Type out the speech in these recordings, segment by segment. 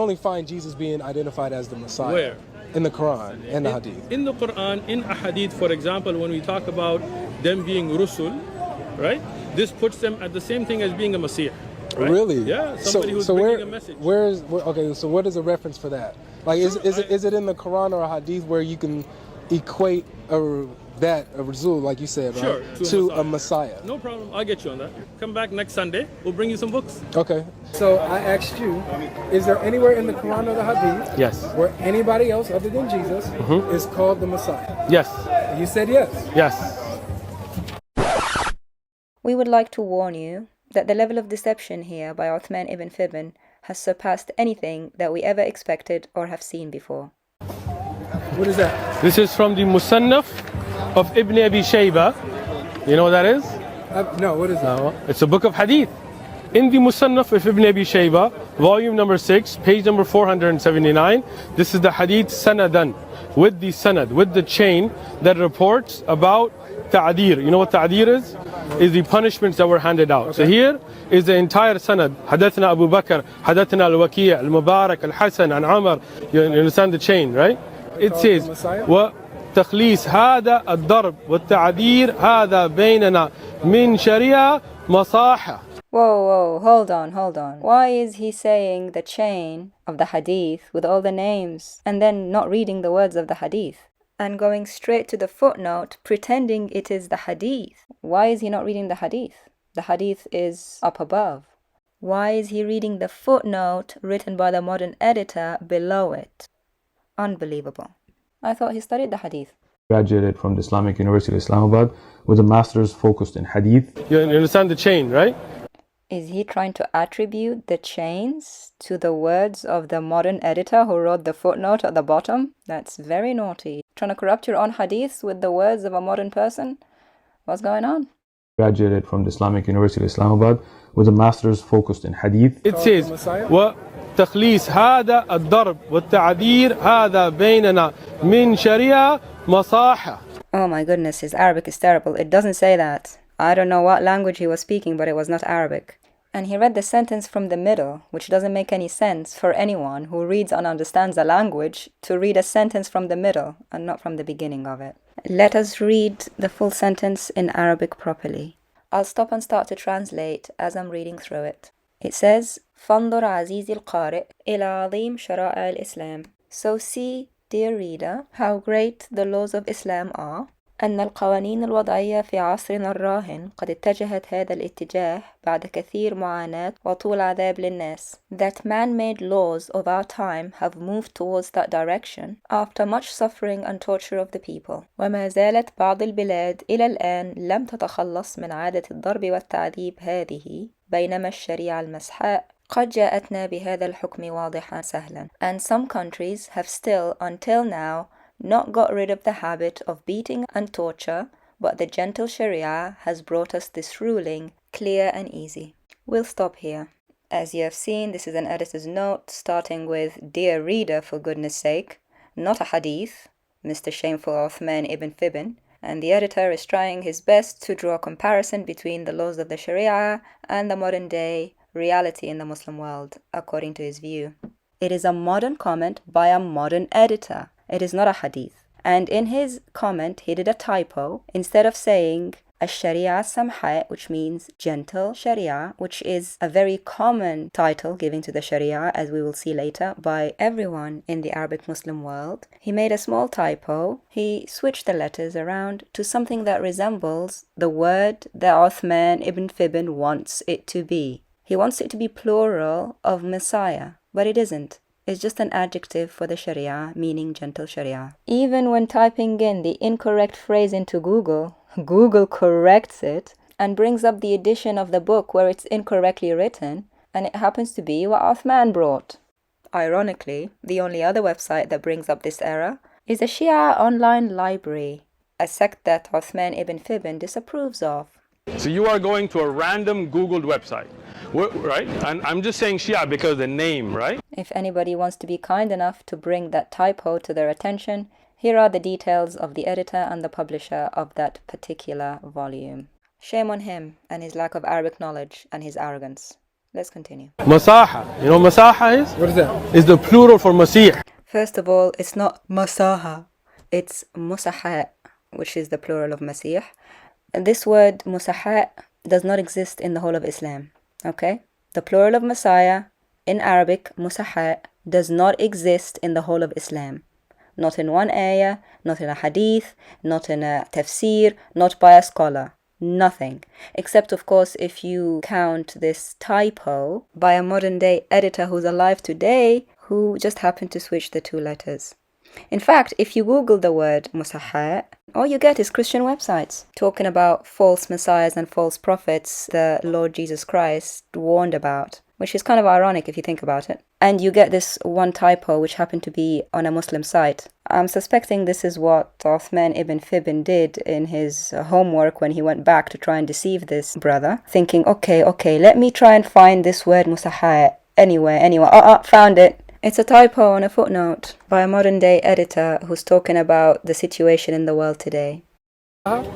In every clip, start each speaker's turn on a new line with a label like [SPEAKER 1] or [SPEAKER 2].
[SPEAKER 1] only find Jesus being identified as the Messiah.
[SPEAKER 2] Where?
[SPEAKER 1] In the Quran and the Hadith.
[SPEAKER 2] In the Quran, in a Hadith, for example, when we talk about them being Rusul, right? This puts them at the same thing as being a Messiah. Right?
[SPEAKER 1] Really?
[SPEAKER 2] Yeah, somebody who's bringing a message.
[SPEAKER 1] Okay, so what is a reference for that? Like, is it in the Quran or a Hadith where you can equate a Rasul, like you said, right,
[SPEAKER 2] Sure,
[SPEAKER 1] to a Messiah?
[SPEAKER 2] No problem, I'll get you on that. Come back next Sunday, we'll bring you some books.
[SPEAKER 1] Okay. So I asked you, is there anywhere in the Quran or the Hadith
[SPEAKER 3] Yes.
[SPEAKER 1] where anybody else other than Jesus is called the Messiah?
[SPEAKER 3] Yes.
[SPEAKER 1] You said yes.
[SPEAKER 3] Yes.
[SPEAKER 4] We would like to warn you that the level of deception here by Uthman Ibn Farooq has surpassed anything that we ever expected or have seen before.
[SPEAKER 1] What is that?
[SPEAKER 3] This is from the Musannaf of Ibn Abi Shayba. You know what that is?
[SPEAKER 1] No, what is that?
[SPEAKER 3] No. It's a book of hadith. In the Musannaf of Ibn Abi Shayba, volume number 6, page number 479, this is the hadith sanadan, with the sanad, with the chain that reports about ta'dir. You know what ta'dir is? Is the punishments that were handed out. Okay. So here is the entire sanad. Hadathna Abu Bakr, hadathna al-Waki', al-Mubarak, al-Hasan, and Umar. You understand the chain, right? It says, وتخليص هذا الضرب والتعذير هذا بيننا من شريعة مصاحة.
[SPEAKER 4] Whoa, hold on. Why is he saying the chain of the hadith with all the names and then not reading the words of the hadith and going straight to the footnote pretending it is the hadith? Why is he not reading the hadith? The hadith is up above. Why is he reading the footnote written by the modern editor below it? Unbelievable. I thought he studied the hadith.
[SPEAKER 5] Graduated from the Islamic University of Islamabad with a master's focused in hadith.
[SPEAKER 3] You understand the chain, right?
[SPEAKER 4] Is he trying to attribute the chains to the words of the modern editor who wrote the footnote at the bottom? That's very naughty. Trying to corrupt your own hadith with the words of a modern person? What's going on?
[SPEAKER 5] Graduated from the Islamic University of Islamabad with a master's focused in hadith.
[SPEAKER 3] It says, وتخليص هذا الضرب والتعذير هذا بيننا من شريعة مصاحة.
[SPEAKER 4] Oh my goodness, his Arabic is terrible. It doesn't say that. I don't know what language he was speaking, but it was not Arabic. And he read the sentence from the middle, which doesn't make any sense for anyone who reads and understands a language to read a sentence from the middle and not from the beginning of it. Let us read the full sentence in Arabic properly. I'll stop and start to translate as I'm reading through it. It says, فانظر عزيزي القارئ إلى عظيم شرائع الإسلام. So see, dear reader, how great the laws of Islam are. أن القوانين الوضعية في عصرنا الراهن قد اتجهت هذا الاتجاه بعد كثير معاناة وطول عذاب للناس. That man-made laws of our time have moved towards that direction after much suffering and torture of the people. وما زالت بعض البلاد إلى الآن لم تتخلص من عادة الضرب والتعذيب هذه بينما الشريعة المسحاء قد جاءتنا بهذا الحكم واضحا سهلا. And some countries have still, until now, not got rid of the habit of beating and torture, but the gentle Sharia has brought us this ruling, clear and easy. We'll stop here. As you have seen, this is an editor's note, starting with, Dear reader, for goodness sake, not a hadith, Mr. Shameful Uthman Ibn Farooq, and the editor is trying his best to draw a comparison between the laws of the Sharia and the modern day reality in the Muslim world, according to his view. It is a modern comment by a modern editor. It is not a hadith. And in his comment, he did a typo. Instead of saying Ash-Sharia Samha, which means gentle Sharia, which is a very common title given to the Sharia, as we will see later, by everyone in the Arabic Muslim world, he made a small typo. He switched the letters around to something that resembles the word that Uthman Ibn Farooq wants it to be. He wants it to be plural of Messiah, but it isn't. It's just an adjective for the Sharia, meaning gentle Sharia. Even when typing in the incorrect phrase into Google, Google corrects it and brings up the edition of the book where it's incorrectly written, and it happens to be what Uthman brought. Ironically, the only other website that brings up this error is a Shia online library, a sect that Uthman Ibn Farooq disapproves of.
[SPEAKER 3] So you are going to a random Googled website, right? And I'm just saying Shia because the name, right?
[SPEAKER 4] If anybody wants to be kind enough to bring that typo to their attention, here are the details of the editor and the publisher of that particular volume. Shame on him and his lack of Arabic knowledge and his arrogance. Let's continue.
[SPEAKER 3] Masaha. You know what masaha is?
[SPEAKER 1] What is that?
[SPEAKER 3] Is the plural for masih.
[SPEAKER 4] First of all, it's not masaha, it's musaha, which is the plural of masih. And this word musaha does not exist in the whole of Islam. Okay? The plural of Messiah in Arabic, musaha, does not exist in the whole of Islam. Not in one ayah, not in a hadith, not in a tafsir, not by a scholar. Nothing. Except, of course, if you count this typo by a modern day editor who's alive today who just happened to switch the two letters. In fact, if you Google the word musahha, all you get is Christian websites talking about false messiahs and false prophets the Lord Jesus Christ warned about, which is kind of ironic if you think about it. And you get this one typo which happened to be on a Muslim site. I'm suspecting this is what Uthman Ibn Farooq did in his homework when he went back to try and deceive this brother, thinking, okay, let me try and find this word musahha anywhere. Found it. It's a typo on a footnote by a modern day editor who's talking about the situation in the world today.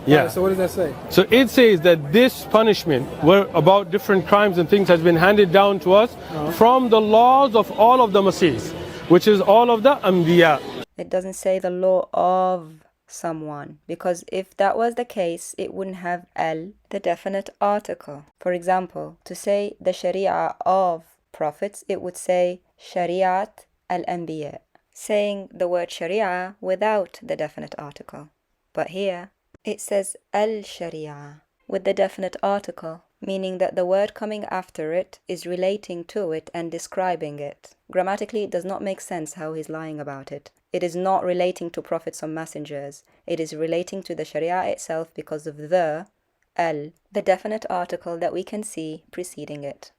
[SPEAKER 3] Yeah.
[SPEAKER 1] Right, so what does that say?
[SPEAKER 3] So it says that this punishment, where about different crimes and things, has been handed down to us from the laws of all of the Masiihs, which is all of the Anbiya.
[SPEAKER 4] It doesn't say the law of someone, because if that was the case, it wouldn't have al, the definite article. For example, to say the Sharia of prophets, it would say Shariat al-Anbiya, saying the word Sharia without the definite article. But here, it says al-Sharia with the definite article, meaning that the word coming after it is relating to it and describing it. Grammatically, it does not make sense how he's lying about it. It is not relating to prophets or messengers. It is relating to the Sharia itself because of the al, the definite article that we can see preceding it.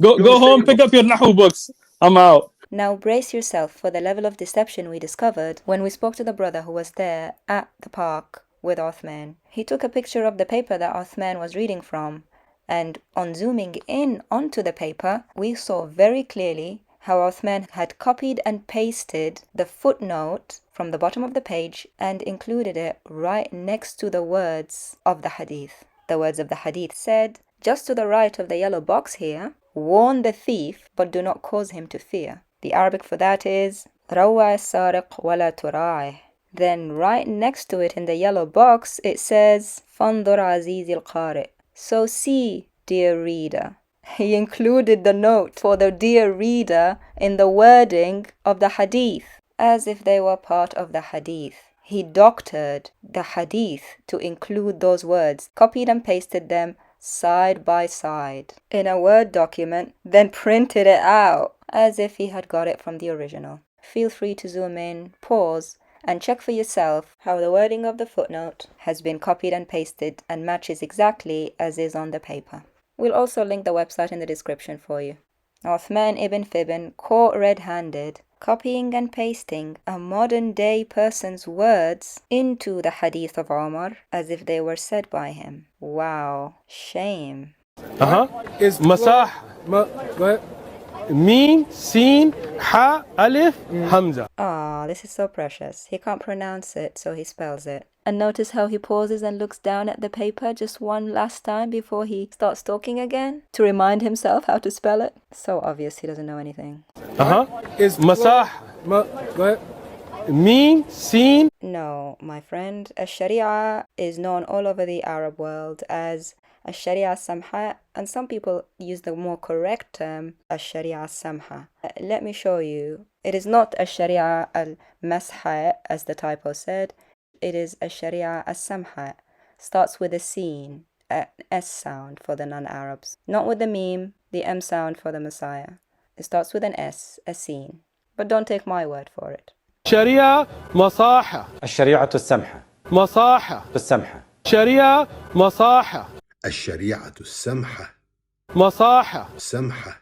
[SPEAKER 6] Go home, pick up your Nahu books. I'm out.
[SPEAKER 4] Now brace yourself for the level of deception we discovered when we spoke to the brother who was there at the park with Uthman. He took a picture of the paper that Uthman was reading from, and on zooming in onto the paper, we saw very clearly how Uthman had copied and pasted the footnote from the bottom of the page and included it right next to the words of the hadith. The words of the hadith said, just to the right of the yellow box here, warn the thief, but do not cause him to fear. The Arabic for that is روع السارق ولا تراعه. Then right next to it in the yellow box, it says فانظر عزيزي القارئ. So see, dear reader. He included the note for the dear reader in the wording of the hadith, as if they were part of the hadith. He doctored the hadith to include those words, copied and pasted them side by side in a Word document, then printed it out as if he had got it from the original. Feel free to zoom in, pause, and check for yourself how the wording of the footnote has been copied and pasted and matches exactly as is on the paper. We'll also link the website in the description for you. Uthman Ibn Farooq caught red-handed, copying and pasting a modern-day person's words into the hadith of Umar as if they were said by him. Wow, shame.
[SPEAKER 1] Is
[SPEAKER 3] Masah.
[SPEAKER 1] Go ahead.
[SPEAKER 3] Meen, Seen, Ha, Alif, Hamza.
[SPEAKER 4] Ah, this is so precious. He can't pronounce it, so he spells it. And notice how he pauses and looks down at the paper just one last time before he starts talking again to remind himself how to spell it. So obvious he doesn't know anything.
[SPEAKER 1] Is
[SPEAKER 3] Masah.
[SPEAKER 1] Go ahead.
[SPEAKER 3] Meen, Seen.
[SPEAKER 4] No, my friend. Sharia is known all over the Arab world as Sharia Samha, and some people use the more correct term Sharia Samha. Let me show you. It is not Sharia al-Masha as the typo said. It is Sharia as-Samha. Starts with a sin, an S sound for the non-Arabs. Not with the meme, the M sound for the Messiah. It starts with an S, a sin. But don't take my word for it.
[SPEAKER 3] Sharia Masaha.
[SPEAKER 7] الشريعة السمحة
[SPEAKER 3] Masaha.
[SPEAKER 7] السمحة
[SPEAKER 3] Sharia Masaha.
[SPEAKER 8] الشريعة السمحة
[SPEAKER 3] Masaha.
[SPEAKER 8] سمحة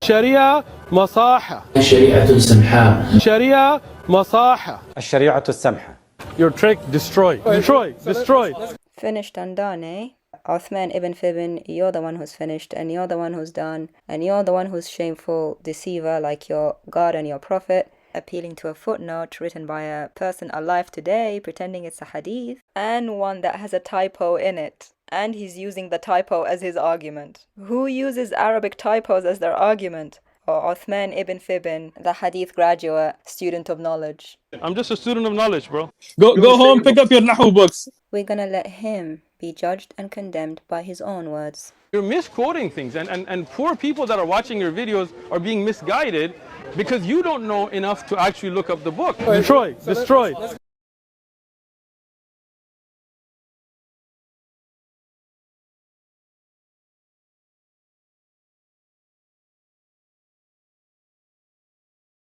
[SPEAKER 3] Sharia Masaha.
[SPEAKER 9] الشريعة السمحاء
[SPEAKER 3] Sharia Masaha.
[SPEAKER 7] الشريعة السمحة.
[SPEAKER 3] Your trick destroyed. Destroyed.
[SPEAKER 4] Finished and done, eh? Uthman Ibn Farooq, you're the one who's finished, and you're the one who's done, and you're the one who's shameful deceiver like your God and your Prophet, appealing to a footnote written by a person alive today, pretending it's a hadith, and one that has a typo in it. And he's using the typo as his argument. Who uses Arabic typos as their argument? Uthman Ibn Farooq, the Hadith graduate, student of knowledge.
[SPEAKER 3] I'm just a student of knowledge, bro.
[SPEAKER 6] Go home, pick up your Nahu books.
[SPEAKER 4] We're gonna let him be judged and condemned by his own words.
[SPEAKER 3] You're misquoting things, and poor people that are watching your videos are being misguided because you don't know enough to actually look up the book. Destroy.